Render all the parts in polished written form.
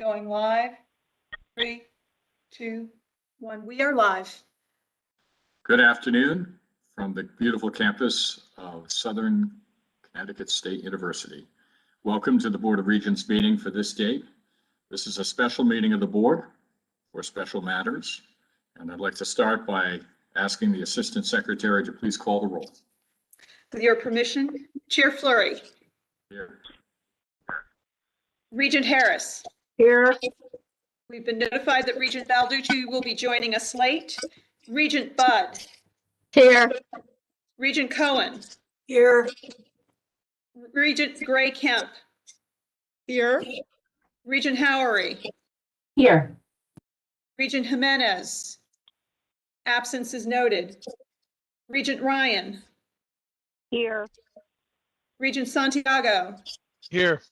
Going live. 3, 2, 1. We are live. Good afternoon from the beautiful campus of Southern Connecticut State University. Welcome to the Board of Regents meeting for this date. This is a special meeting of the board for special matters. And I'd like to start by asking the Assistant Secretary to please call the roll. With your permission, Chair Fleury. Here. Regent Harris. Here. We've been notified that Regent Balducci will be joining us late. Regent Budd. Here. Regent Cohen. Here. Regent Gray Kemp. Here. Regent Howery. Here. Regent Jimenez. Absence is noted. Regent Ryan. Here. Regent Santiago. Here.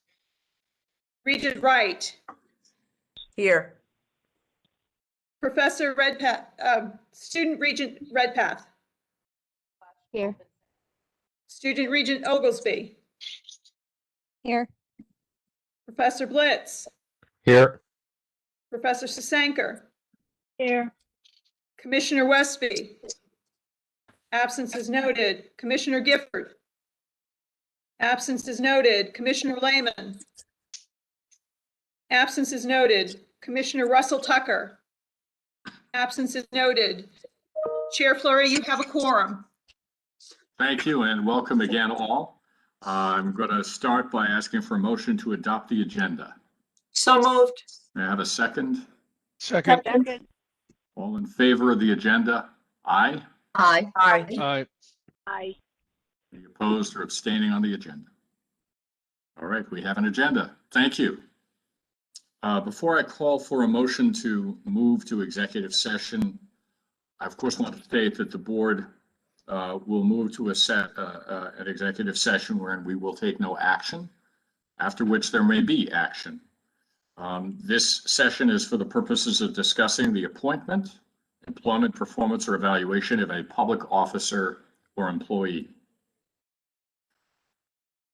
Regent Wright. Here. Professor Redpath, Student Regent Redpath. Here. Student Regent Oglesby. Here. Professor Blitz. Here. Professor Sasanker. Here. Commissioner Westby. Absence is noted. Commissioner Gifford. Absence is noted. Commissioner Lehman. Absence is noted. Commissioner Russell Tucker. Absence is noted. Chair Fleury, you have a quorum. Thank you and welcome again all. I'm going to start by asking for a motion to adopt the agenda. So moved. May I have a second? Second. All in favor of the agenda? Aye. Aye. Aye. Aye. Aye. Any opposed or abstaining on the agenda? All right, we have an agenda. Thank you. Before I call for a motion to move to executive session, I of course want to state that the board will move to an executive session wherein we will take no action, after which there may be action. This session is for the purposes of discussing the appointment, employment, performance, or evaluation of a public officer or employee.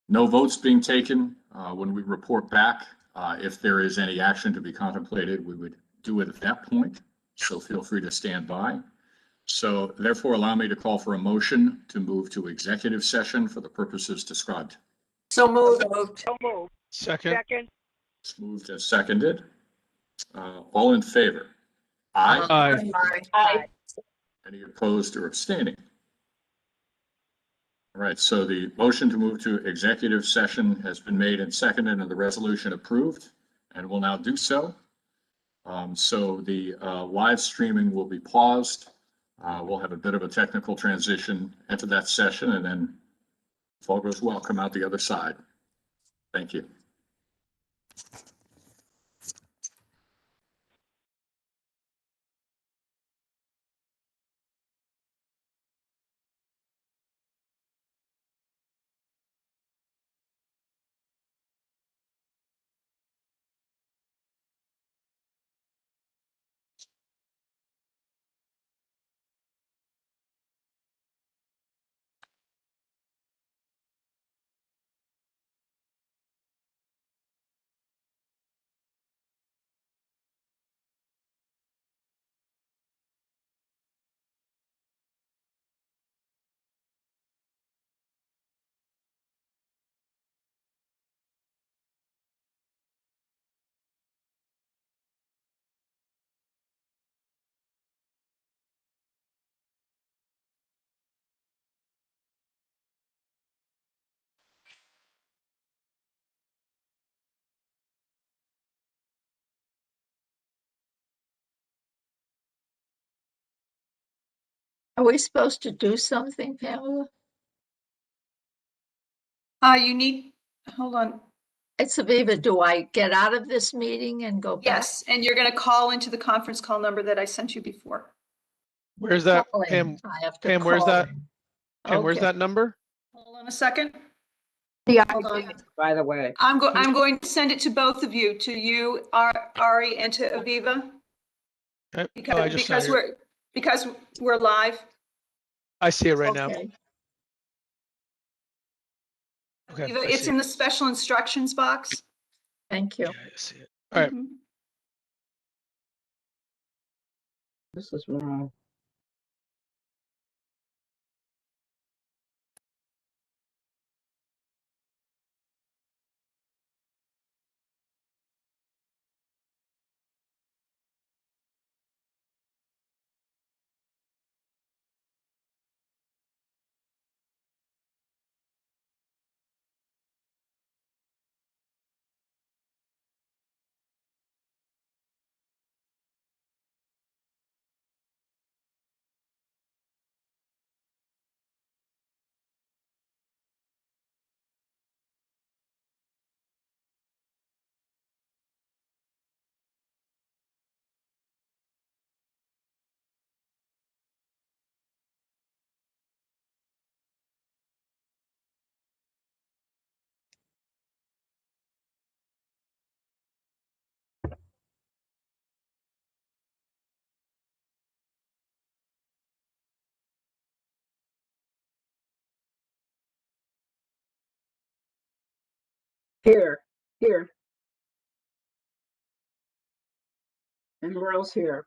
No votes being taken. When we report back, if there is any action to be contemplated, we would do it at that point. So feel free to stand by. So therefore, allow me to call for a motion to move to executive session for the purposes described. So moved. Second. It's moved as seconded. All in favor? Aye. Aye. Aye. Any opposed or abstaining? All right, so the motion to move to executive session has been made and seconded and the resolution approved, and will now do so. So the live streaming will be paused. We'll have a bit of a technical transition into that session, and then if all goes well, come out the other side. Thank you. Are we supposed to do something, Pamela? You need, hold on. It's Aviva. Do I get out of this meeting and go back? Yes, and you're going to call into the conference call number that I sent you before. Where's that? Calling. Pam, I have to Pam, where's call that? in. Pam, where's Okay. that number? Hold on a second. Yeah. Hold on. By the way, I'm going to send it to both of you, to you, Ari, and to Aviva, Okay. Oh, I just saw because we're live. I see it right now. Okay. Okay. Aviva, I it's see in it. the special instructions box. Thank you. Yeah, I see it. All right. Mhm. This is wrong. Here, here. And Merle's here.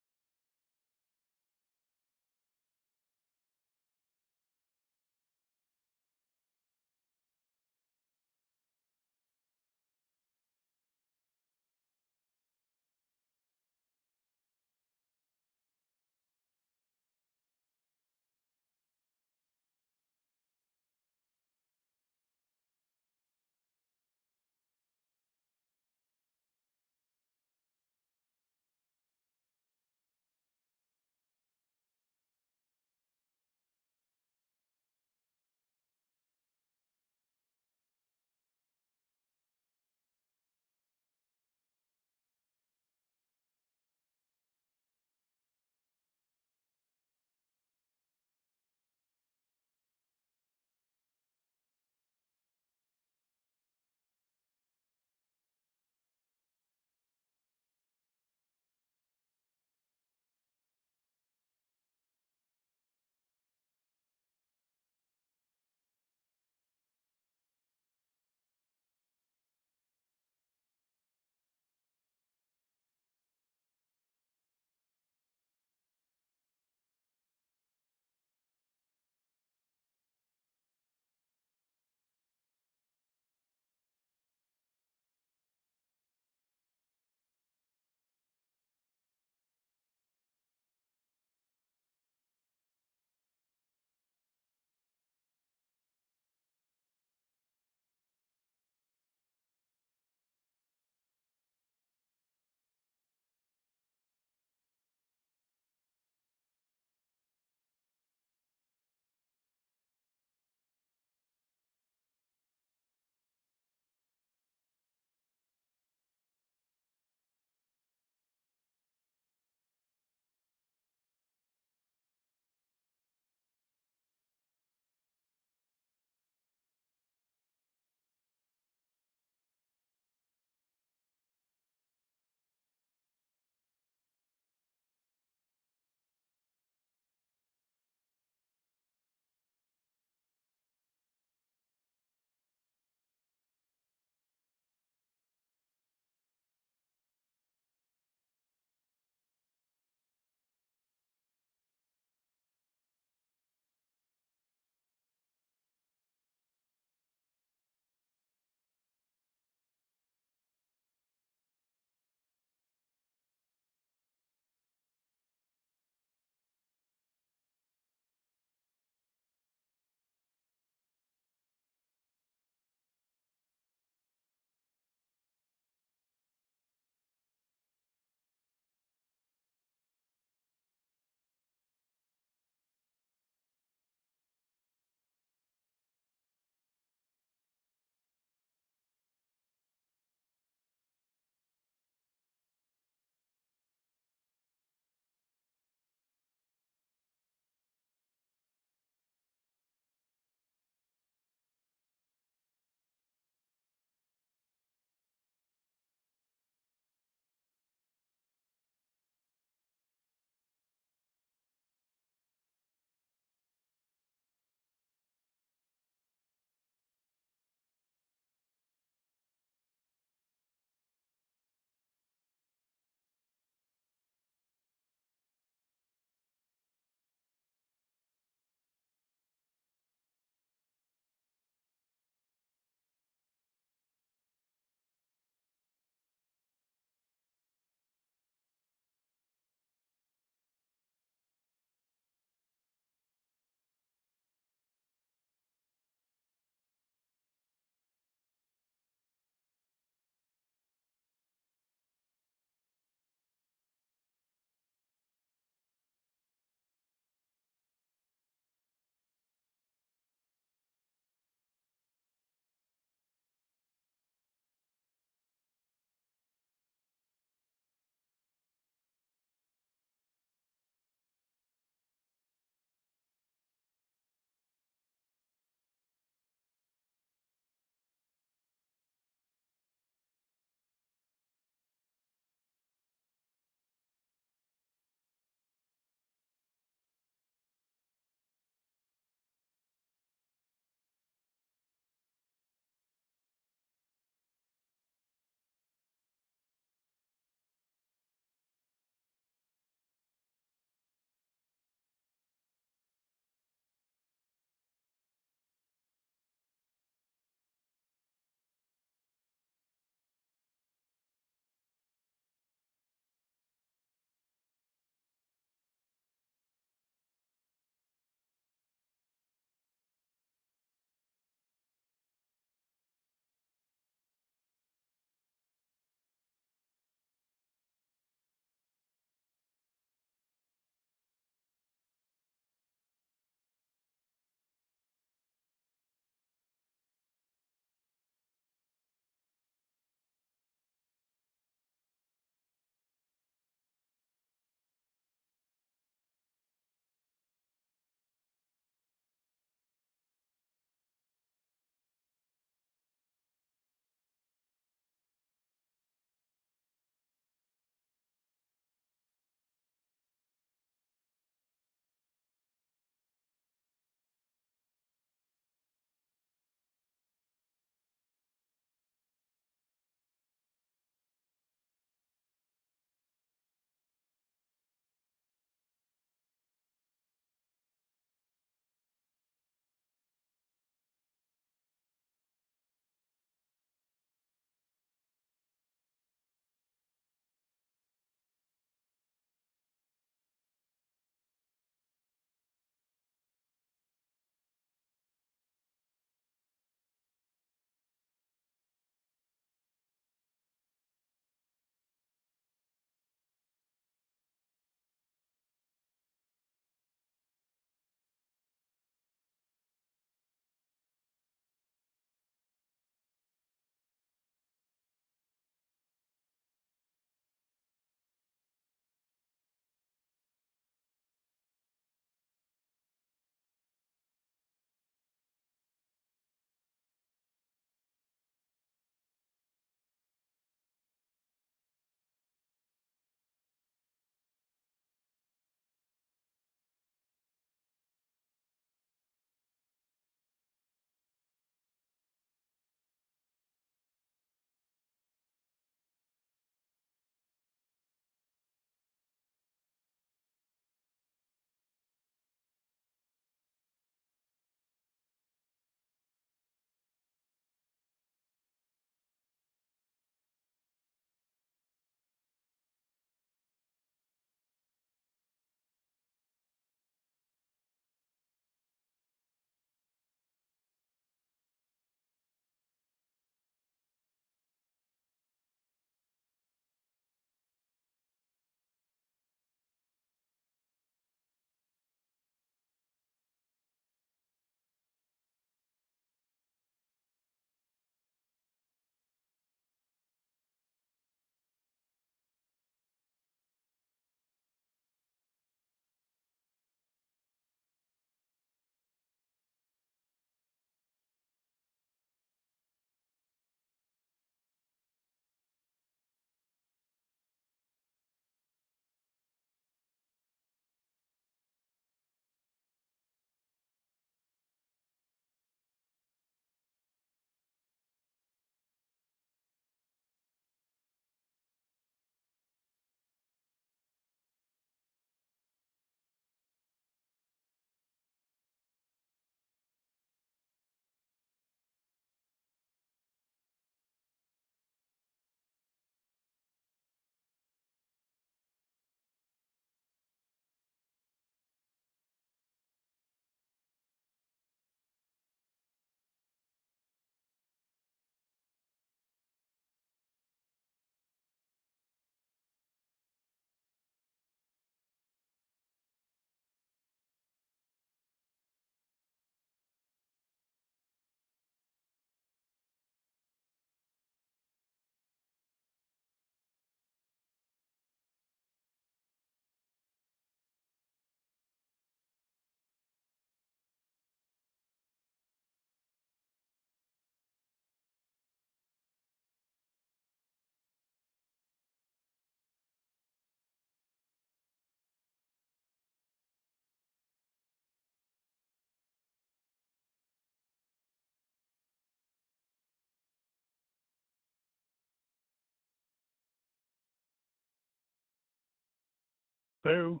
Hello.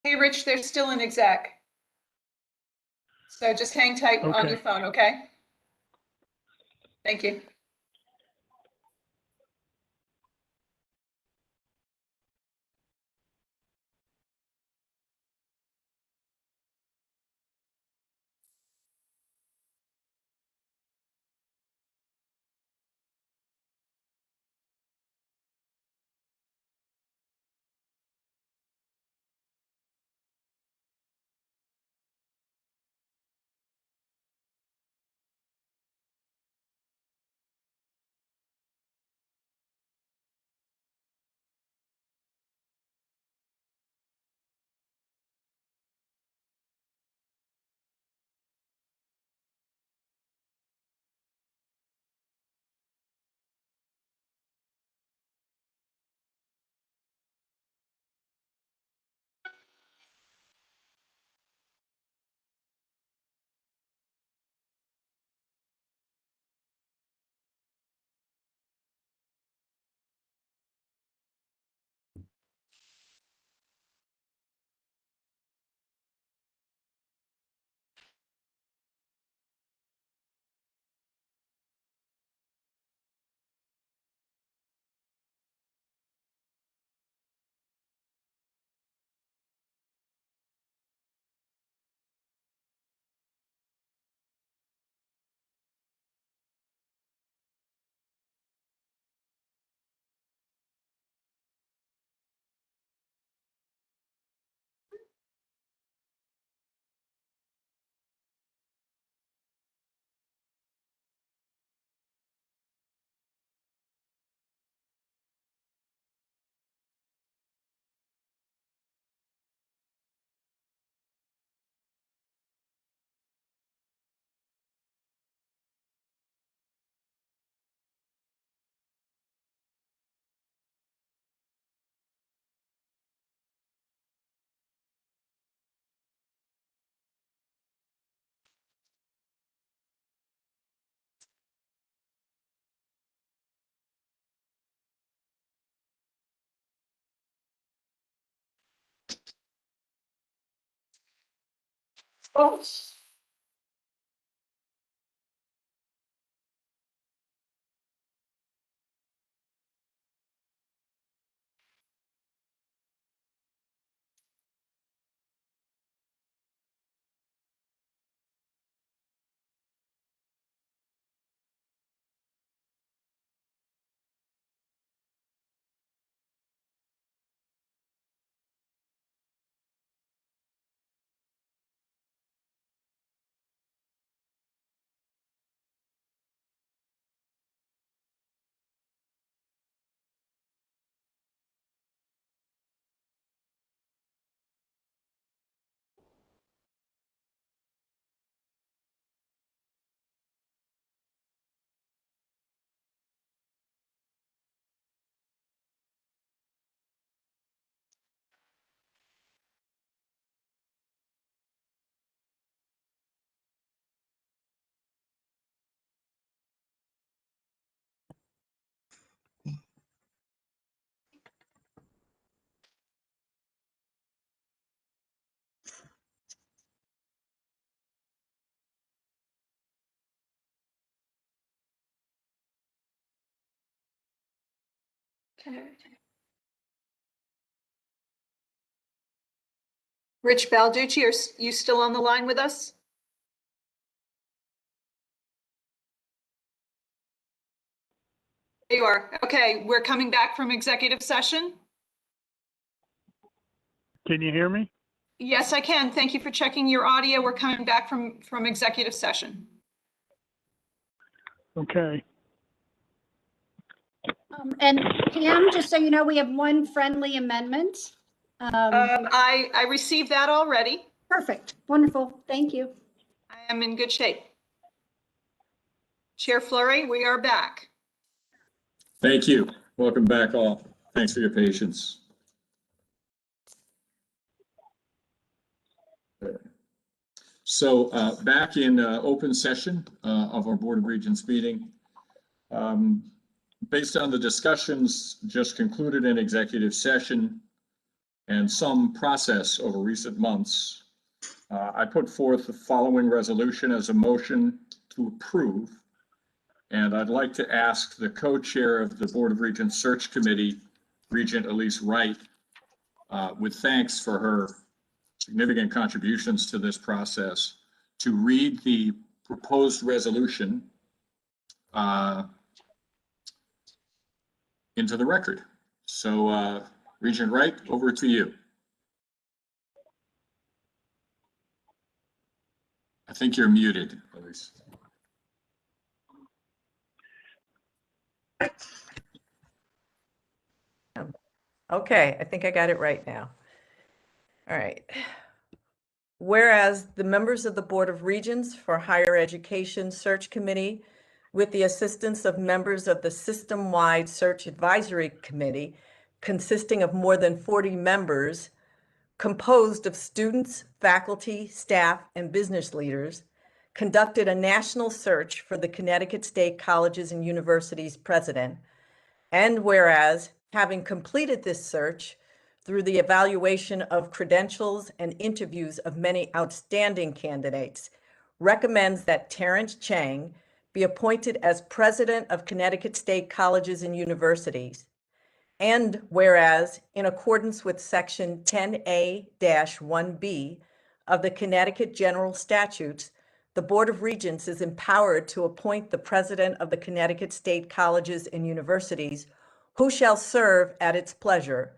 Hey, Rich, they're still in exec. So just hang tight on Okay. your phone, okay? Thank you. Oh. Okay. Rich Balducci, are you still on the line with us? There you are. Okay, we're coming back from executive session. Can you hear me? Yes, I can. Thank you for checking your audio. We're coming back from executive session. Okay. And Pam, just so you know, we have one friendly amendment. I received that already. Perfect, wonderful, thank you. I am in good shape. Chair Fleury, we are back. Thank you. Welcome back all. Thanks for your patience. So back in open session of our Board of Regents meeting. based on the discussions just concluded in executive session and some process over recent months, I put forth the following resolution as a motion to approve. And I'd like to ask the co-chair of the Board of Regents Search Committee, Regent Elise Wright, with thanks for her significant contributions to this process, to read the proposed resolution into the record. So Regent Wright, over to you. I think you're muted, Elise. Okay, I think I got it right now. All right. Whereas the members of the Board of Regents for Higher Education Search Committee, with the assistance of members of the System-Wide Search Advisory Committee, consisting of more than 40 members, composed of students, faculty, staff, and business leaders, conducted a national search for the Connecticut State Colleges and Universities president. And whereas, having completed this search through the evaluation of credentials and interviews of many outstanding candidates, recommends that Terrence Chang be appointed as president of Connecticut State Colleges and Universities. And whereas, in accordance with Section 10A-1B of the Connecticut General Statutes, the Board of Regents is empowered to appoint the president of the Connecticut State Colleges and Universities, who shall serve at its pleasure.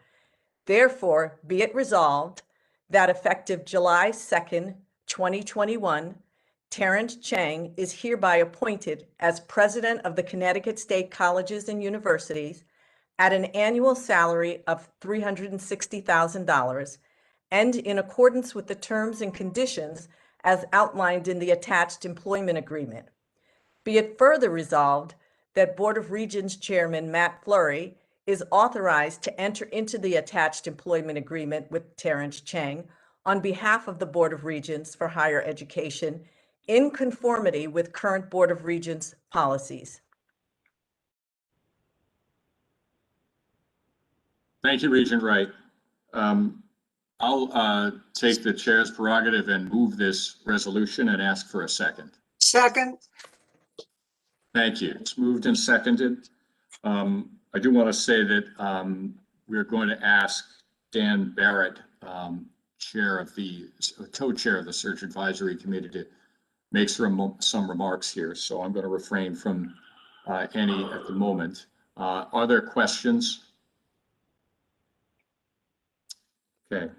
Therefore, be it resolved that effective July 2nd, 2021, Terrence Chang is hereby appointed as president of the Connecticut State Colleges and Universities at an annual salary of $360,000 and in accordance with the terms and conditions as outlined in the attached employment agreement. Be it further resolved that Board of Regents Chairman Matt Fleury is authorized to enter into the attached employment agreement with Terrence Chang on behalf of the Board of Regents for Higher Education in conformity with current Board of Regents policies. Thank you, Regent Wright. I'll take the chair's prerogative and move this resolution and ask for a second. Second. Thank you. It's moved and seconded. I do want to say that we're going to ask Dan Barrett, co-chair of the Search Advisory Committee, to make some remarks here. So I'm going to refrain from any at the moment. Are there questions? Okay.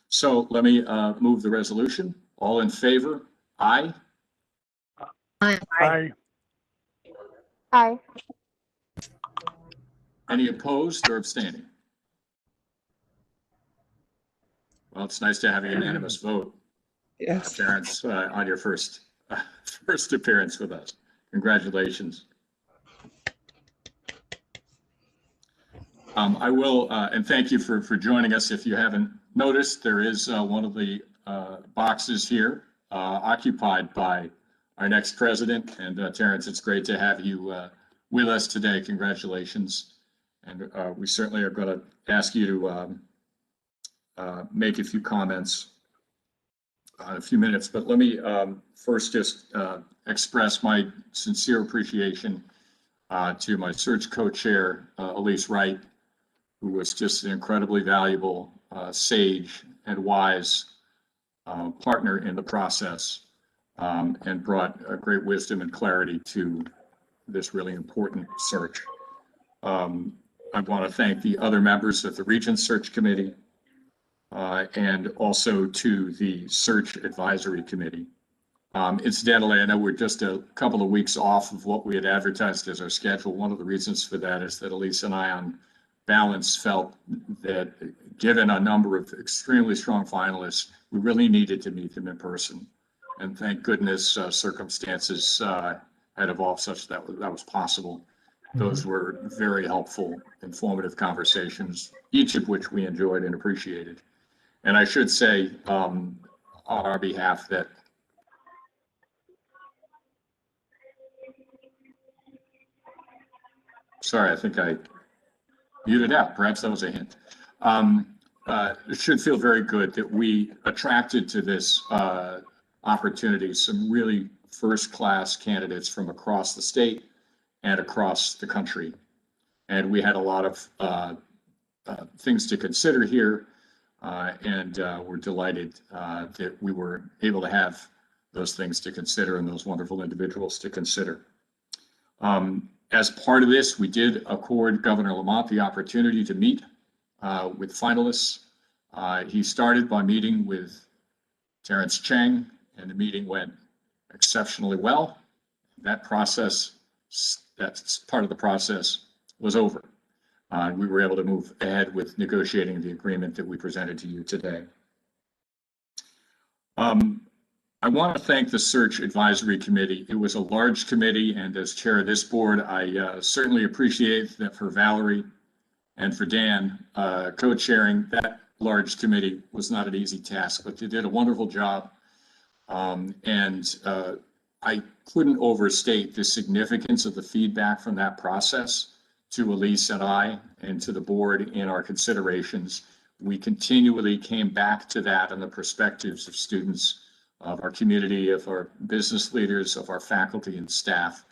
So let me move the resolution. All in favor? Aye. Aye. Aye. Any opposed or abstaining? Well, it's nice to have a unanimous vote. Yes. Terrence, on your first appearance with us. Congratulations. I will, and thank you for joining us. If you haven't noticed, there is one of the boxes here occupied by our next president. And Terrence, it's great to have you with us today. Congratulations. And we certainly are going to ask you to make a few comments in a few minutes. But let me first just express my sincere appreciation to my search co-chair, Elise Wright, who was just an incredibly valuable, sage and wise partner in the process, and brought a great wisdom and clarity to this really important search. I want to thank the other members of the Regents Search Committee and also to the Search Advisory Committee. Incidentally, I know we're just a couple of weeks off of what we had advertised as our schedule. One of the reasons for that is that Elise and I, on balance, felt that given a number of extremely strong finalists, we really needed to meet them in person. And thank goodness circumstances had evolved such that was possible. Those were very helpful, informative conversations, each of which we enjoyed and appreciated. And I should say on our behalf that Sorry, I think I muted out. Perhaps that was a hint. It should feel very good that we attracted to this opportunity some really first-class candidates from across the state and across the country. And we had a lot of things to consider here. And we're delighted that we were able to have those things to consider and those wonderful individuals to consider. As part of this, we did accord Governor Lamont the opportunity to meet with finalists. He started by meeting with Terrence Chang, and the meeting went exceptionally well. That process, that's part of the process, was over. We were able to move ahead with negotiating the agreement that we presented to you today. I want to thank the Search Advisory Committee. It was a large committee, and as chair of this board, I certainly appreciate that for Valerie and for Dan, co-chairing that large committee was not an easy task, but they did a wonderful job. I couldn't overstate the significance of the feedback from that process to Elise and I and to the board in our considerations. We continually came back to that and the perspectives of students, of our community, of our business leaders, of our faculty and staff.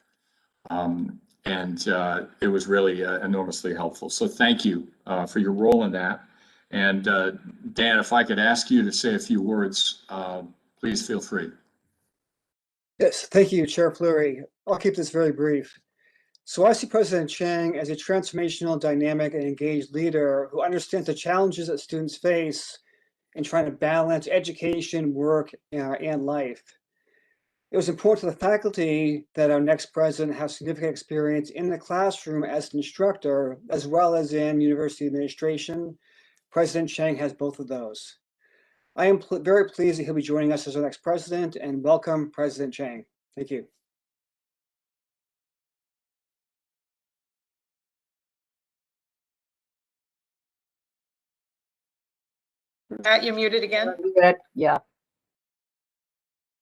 It was really enormously helpful. So thank you for your role in that. And Dan, if I could ask you to say a few words, please feel free. Yes, thank you, Chair Fleury. I'll keep this very brief. So I see President Chang as a transformational, dynamic, and engaged leader who understands the challenges that students face in trying to balance education, work, and life. It was important to the faculty that our next president have significant experience in the classroom as an instructor, as well as in university administration. President Chang has both of those. I am very pleased that he'll be joining us as our next president, and welcome, President Chang. Thank you. Matt, you're muted again. Yeah.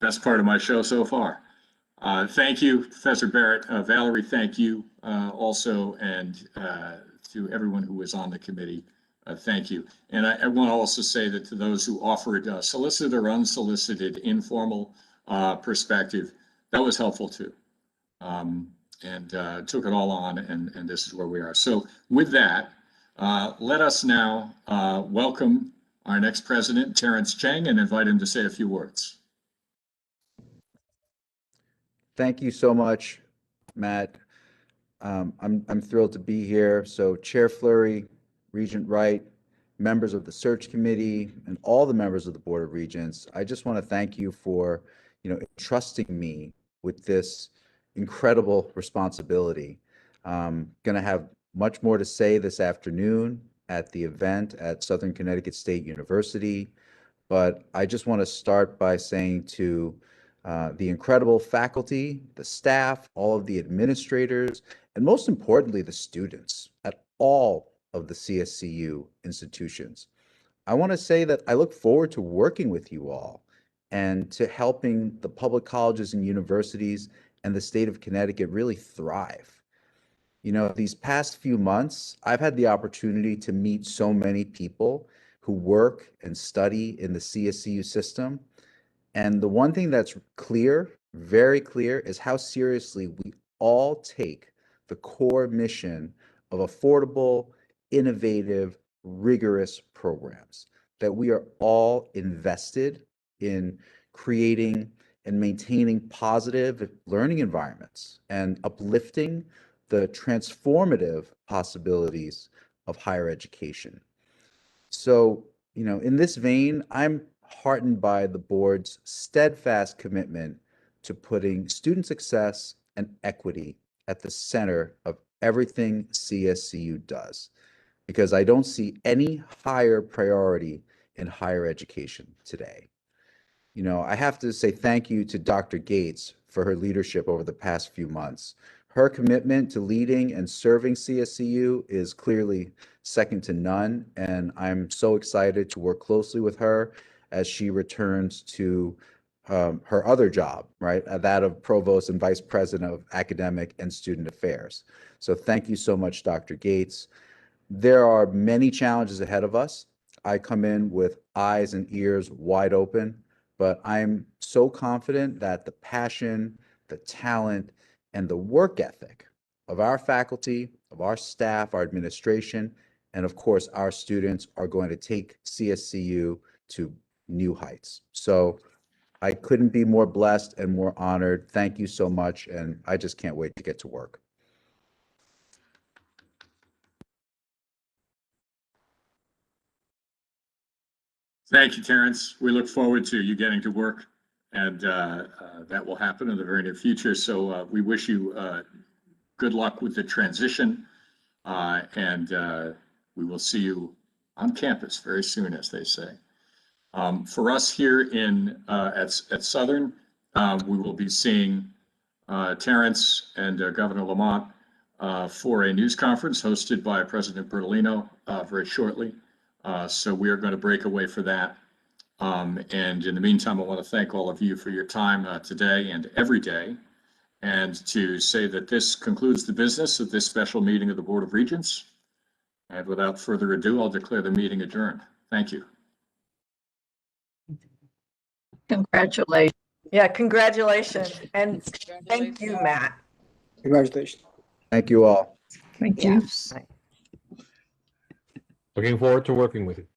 Best part of my show so far. Thank you, Professor Barrett. Valerie, thank you also, and to everyone who was on the committee, thank you. And I want to also say that to those who offered solicited or unsolicited informal perspective, that was helpful too. Took it all on, and this is where we are. So with that, let us now welcome our next president, Terrence Chang, and invite him to say a few words. Thank you so much, Matt. I'm thrilled to be here. So Chair Fleury, Regent Wright, members of the search committee, and all the members of the Board of Regents, I just want to thank you for, entrusting me with this incredible responsibility. Going to have much more to say this afternoon at the event at Southern Connecticut State University, but I just want to start by saying to the incredible faculty, the staff, all of the administrators, and most importantly, the students at all of the CSCU institutions. I want to say that I look forward to working with you all and to helping the public colleges and universities and the state of Connecticut really thrive. These past few months, I've had the opportunity to meet so many people who work and study in the CSCU system. And the one thing that's clear, very clear, is how seriously we all take the core mission of affordable, innovative, rigorous programs, that we are all invested in creating and maintaining positive learning environments and uplifting the transformative possibilities of higher education. So, in this vein, I'm heartened by the board's steadfast commitment to putting student success and equity at the center of everything CSCU does, because I don't see any higher priority in higher education today. I have to say thank you to Dr. Gates for her leadership over the past few months. Her commitment to leading and serving CSCU is clearly second to none, and I'm so excited to work closely with her as she returns to her other job, right? That of Provost and Vice President of Academic and Student Affairs. So thank you so much, Dr. Gates. There are many challenges ahead of us. I come in with eyes and ears wide open, but I'm so confident that the passion, the talent, and the work ethic of our faculty, of our staff, our administration, and of course, our students are going to take CSCU to new heights. So I couldn't be more blessed and more honored. Thank you so much, and I just can't wait to get to work. Thank you, Terrence. We look forward to you getting to work, and that will happen in the very near future. So we wish you good luck with the transition, and we will see you on campus very soon, as they say. For us here at Southern, we will be seeing Terrence and Governor Lamont for a news conference hosted by President Bertolino very shortly. So we are going to break away for that. And in the meantime, I want to thank all of you for your time today and every day, and to say that this concludes the business of this special meeting of the Board of Regents. And without further ado, I'll declare the meeting adjourned. Thank you. Congratulations. Yeah, congratulations. And thank you, Matt. Congratulations. Thank you all. Thank Yeah. you. Looking forward to working with you.